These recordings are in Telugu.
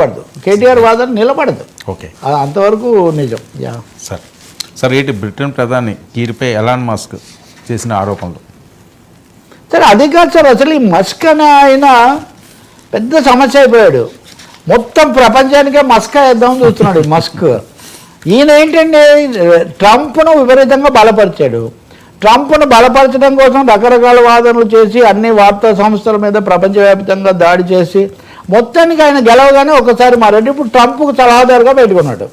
పడదు, కేటీఆర్ వాదన నిలబడదు. ఓకే, అంతవరకు నిజం. సార్ ఏంటి బ్రిటన్ ప్రధాని కీర్పై ఎలాన్ మస్క్ చేసిన ఆరోపణలు? సరే, అది కాదు సార్, అసలు ఈ మస్క్ అనే ఆయన పెద్ద సమస్య అయిపోయాడు. మొత్తం ప్రపంచానికే మస్క్ వేద్దామని చూస్తున్నాడు ఈ మస్క్. ఈయన ఏంటంటే ట్రంప్ను విపరీతంగా బలపరిచాడు. ట్రంప్ను బలపరచడం కోసం రకరకాల వాదనలు చేసి అన్ని వార్తా సంస్థల మీద ప్రపంచవ్యాప్తంగా దాడి చేసి మొత్తానికి ఆయన గెలవగానే ఒకసారి మారాడు. ఇప్పుడు ట్రంప్కు సలహాదారుగా పెట్టుకున్నాడు.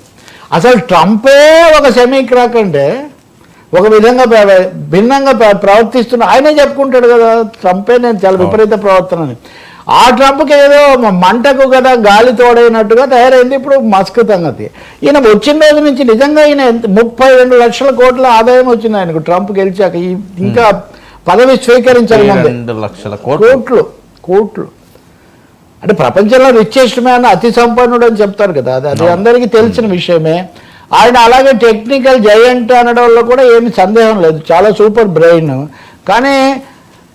అసలు ట్రంపే ఒక సెమీ క్రాక్ అంటే ఒక విధంగా భిన్నంగా ప్రవర్తిస్తున్నా ఆయనే చెప్పుకుంటాడు కదా, ట్రంపే నేను చాలా విపరీత ప్రవర్తనని. ఆ ట్రంప్కి ఏదో మంటకు కదా గాలి తోడైనట్టుగా తయారైంది ఇప్పుడు మస్క్ సంగతి. ఈయన వచ్చిన రోజు నుంచి నిజంగా ఈయన 32 లక్షల కోట్ల ఆదాయం వచ్చింది ఆయనకు ట్రంప్ గెలిచాక. ఇంకా పదవి స్వీకరించాలి, 2 లక్షల కోట్లు. అంటే ప్రపంచంలో రిచెస్ట్ మ్యాన్, అతి సంపన్నుడు అని చెప్తారు కదా, అది అందరికీ తెలిసిన విషయమే. ఆయన అలాగే టెక్నికల్ జయంట్ అనడంలో కూడా ఏమి సందేహం లేదు, చాలా సూపర్ బ్రెయిన్.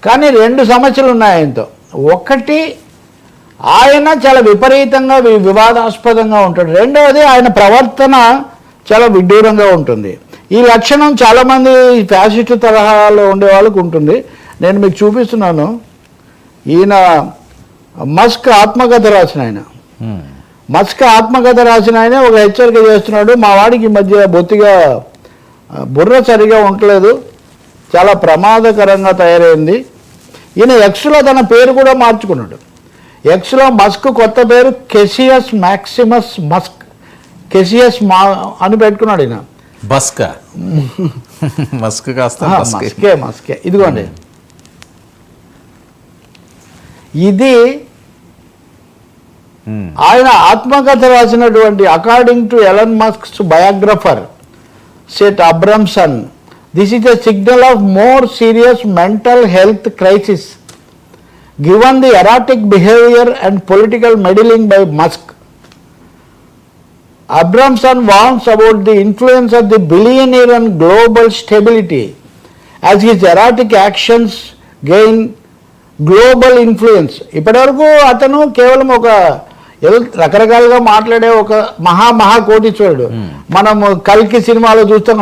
కానీ 2 సమస్యలు ఉన్నాయి ఆయనతో. ఒకటి, ఆయన చాలా విపరీతంగా వివాదాస్పదంగా ఉంటాడు. రెండవది, ఆయన ప్రవర్తన చాలా విడ్డూరంగా ఉంటుంది. ఈ లక్షణం చాలామంది ఫ్యాసిస్ట్ తరహాలో ఉండే వాళ్ళకు ఉంటుంది. నేను మీకు చూపిస్తున్నాను. ఈయన మస్క్ ఆత్మకథ రాసిన ఆయన. మస్క్ ఆత్మకథ రాసిన ఆయన ఒక హెచ్చరిక చేస్తున్నాడు, మా వాడికి ఈ మధ్య బొత్తిగా బుర్ర సరిగా ఉండలేదు, చాలా ప్రమాదకరంగా తయారైంది. ఈయన ఎక్స్లో తన పేరు కూడా మార్చుకున్నాడు. ఎక్స్లో మస్క్ కొత్త పేరు కెసియస్ మ్యాక్సిమస్ మస్క్, కెసియస్ అని పెట్టుకున్నాడు ఈయన. మస్కే. ఇదిగోండి, ఇది ఆయన ఆత్మకథ రాసినటువంటి according to Elon Musk's biographer Seth Abramson, this is a signal of more serious mental health crisis given the erratic behavior and political meddling by Musk. Abramson warns about the influence of the billionaire on global stability as his erratic actions gain global influence. ఇప్పటివరకు అతను కేవలం ఒక రకరకాలుగా మాట్లాడే ఒక మహా కోటీశ్వరుడు. మనం కల్కి సినిమాలో చూస్తాం,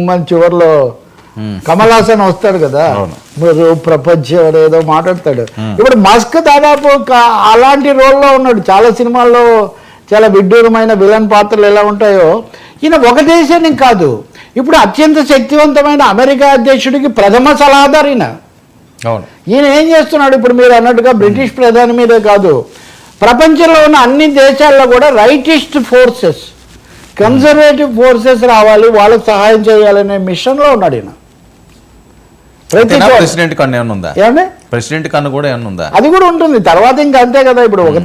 మన చివరిలో కమల్ హాసన్ వస్తాడు కదా, ప్రపంచం ఏదో మాట్లాడతాడు. ఇప్పుడు మస్క్ దాదాపు అలాంటి రోల్లో ఉన్నాడు. చాలా సినిమాల్లో చాలా విడ్డూరమైన విలన్ పాత్రలు ఎలా ఉంటాయో. ఈయన ఒక దేశానికి కాదు, ఇప్పుడు అత్యంత శక్తివంతమైన అమెరికా అధ్యక్షుడికి ప్రథమ సలహాదారు ఈయన. ఈయన ఏం చేస్తున్నాడు ఇప్పుడు మీరు అన్నట్టుగా బ్రిటిష్ ప్రధాని మీదే కాదు, ప్రపంచంలో ఉన్న అన్ని దేశాల్లో కూడా రైటిస్ట్ ఫోర్సెస్, కన్జర్వేటివ్ ఫోర్సెస్ రావాలి, వాళ్ళకి సహాయం చేయాలనే మిషన్లో ఉన్నాడు ఈయన. ప్రెసిడెంట్ కన్ను కూడా ఏమన్నా అది కూడా ఉంటుంది తర్వాత. ఇంకా అంతే కదా, ఇప్పుడు ఒక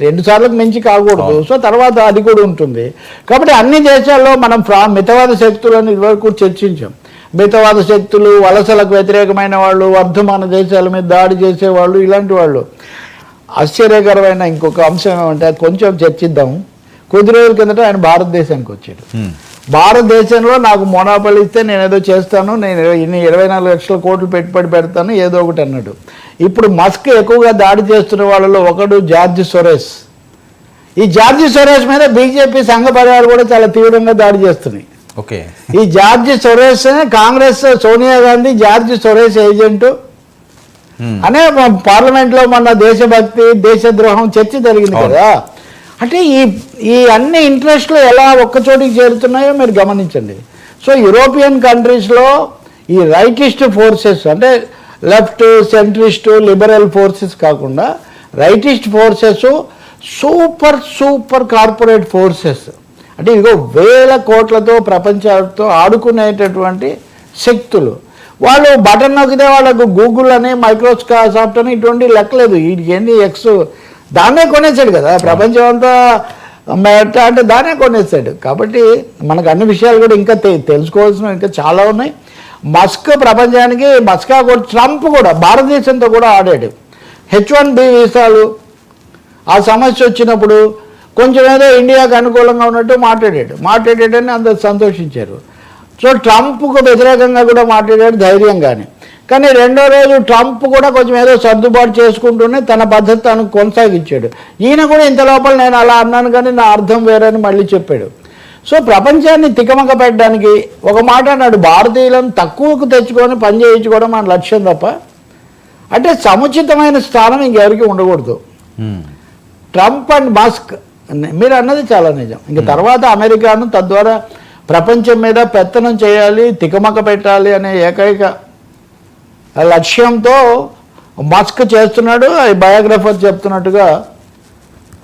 2 సార్లకు మించి కాకూడదు. సో తర్వాత అది కూడా ఉంటుంది. కాబట్టి అన్ని దేశాల్లో మనం మితవాద శక్తులను ఇదివరకు చర్చించాం. మితవాద శక్తులు, వలసలకు వ్యతిరేకమైన వాళ్ళు, వర్ధమాన దేశాల మీద దాడి చేసేవాళ్ళు, ఇలాంటి వాళ్ళు. ఆశ్చర్యకరమైన ఇంకొక అంశం ఏమంటే అది కొంచెం చర్చిద్దాం. కొద్ది రోజుల కిందట ఆయన భారతదేశానికి వచ్చాడు. భారతదేశంలో నాకు మొనాపలి ఇస్తే నేను ఏదో చేస్తాను, నేను 24 లక్షల కోట్లు పెట్టుబడి పెడతాను, ఏదో ఒకటి అన్నాడు. ఇప్పుడు మస్క్ ఎక్కువగా దాడి చేస్తున్న వాళ్ళలో ఒకడు జార్జ్ సొరోస్. ఈ జార్జ్ సొరోస్ మీద బీజేపీ సంఘ పరివారాలు కూడా చాలా తీవ్రంగా దాడి చేస్తున్నాయి. ఈ George Soros Congress Sonia Gandhi George Soros agent అనే పార్లమెంట్లో మన దేశభక్తి దేశద్రోహం చర్చ జరిగింది కదా. అంటే ఈ అన్ని ఇంట్రెస్ట్లు ఎలా ఒక్కచోటికి చేరుతున్నాయో మీరు గమనించండి. సో యూరోపియన్ కంట్రీస్లో ఈ రైటిస్ట్ ఫోర్సెస్ అంటే లెఫ్ట్, సెంట్రిస్ట్, లిబరల్ ఫోర్సెస్ కాకుండా rightist forces, super corporate forces, అంటే ఇదిగో వేల కోట్లతో ప్రపంచంతో ఆడుకునేటటువంటి శక్తులు. వాళ్ళు బటన్ నొక్కితే వాళ్ళకు గూగుల్ అని, మైక్రోసాఫ్ట్ అని ఇటువంటి లెక్కలేదు. వీటికి ఏంటి ఎక్స్ దాన్నే కొనేసాడు కదా, ప్రపంచం అంతా మెటా అంటే దాన్నే కొనేసాడు. కాబట్టి మనకు అన్ని విషయాలు కూడా ఇంకా తెలుసుకోవాల్సినవి ఇంకా చాలా ఉన్నాయి. మస్క్ ప్రపంచానికి కూడా ట్రంప్ కూడా భారతదేశంతో కూడా ఆడాడు. H1B వీసాలు ఆ సమస్య వచ్చినప్పుడు కొంచెం ఏదో ఇండియాకు అనుకూలంగా ఉన్నట్టు మాట్లాడాడని అందరు సంతోషించారు. సో ట్రంప్కు వ్యతిరేకంగా కూడా మాట్లాడాడు ధైర్యంగానే. కానీ రెండో రోజు ట్రంప్ కూడా కొంచెం ఏదో సర్దుబాటు చేసుకుంటూనే తన పద్ధతి తను కొనసాగించాడు. ఈయన కూడా ఇంత లోపల నేను అలా అన్నాను కానీ నా అర్థం వేరని మళ్ళీ చెప్పాడు. సో ప్రపంచాన్ని తికమక పెట్టడానికి ఒక మాట అన్నాడు, భారతీయులను తక్కువకు తెచ్చుకొని పని చేయించుకోవడం మన లక్ష్యం తప్ప అంటే సముచితమైన స్థానం ఇంకెవరికి ఉండకూడదు. ట్రంప్ అండ్ మస్క్ మీరు అన్నది చాలా నిజం. ఇంక తర్వాత అమెరికాను తద్వారా ప్రపంచం మీద పెత్తనం చేయాలి, తికమక పెట్టాలి అనే ఏకైక లక్ష్యంతో మస్క్ చేస్తున్నాడు. బయోగ్రఫర్ చెప్తున్నట్టుగా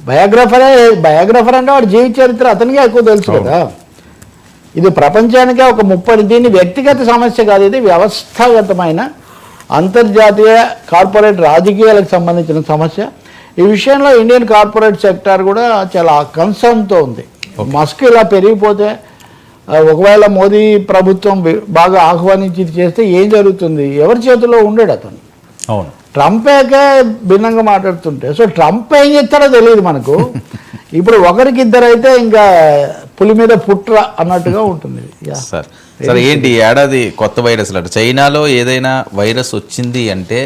బయోగ్రఫర్ అంటే వాడి జీవిత చరిత్ర అతనికే ఎక్కువ తెలుసు కదా. ఇది ప్రపంచానికే ఒక దీన్ని వ్యక్తిగత సమస్య కాదు, ఇది వ్యవస్థాగతమైన అంతర్జాతీయ కార్పొరేట్ రాజకీయాలకు సంబంధించిన సమస్య. ఈ విషయంలో ఇండియన్ కార్పొరేట్ సెక్టార్ కూడా చాలా కన్సర్న్తో ఉంది. మస్క్ ఇలా పెరిగిపోతే ఒకవేళ మోదీ ప్రభుత్వం బాగా ఆహ్వానించి చేస్తే ఏం జరుగుతుంది? ఎవరి చేతిలో ఉండడు అతను. అవును, ట్రంపేకే భిన్నంగా మాట్లాడుతుంటే సో ట్రంప్ ఏం చేస్తారో తెలియదు మనకు. ఇప్పుడు ఒకరికి ఇద్దరైతే ఇంకా పులి మీద పుట్ర అన్నట్టుగా ఉంటుంది. సార్ ఏంటి ఏడాది కొత్త వైరస్ చైనాలో ఏదైనా వైరస్ వచ్చింది అంటే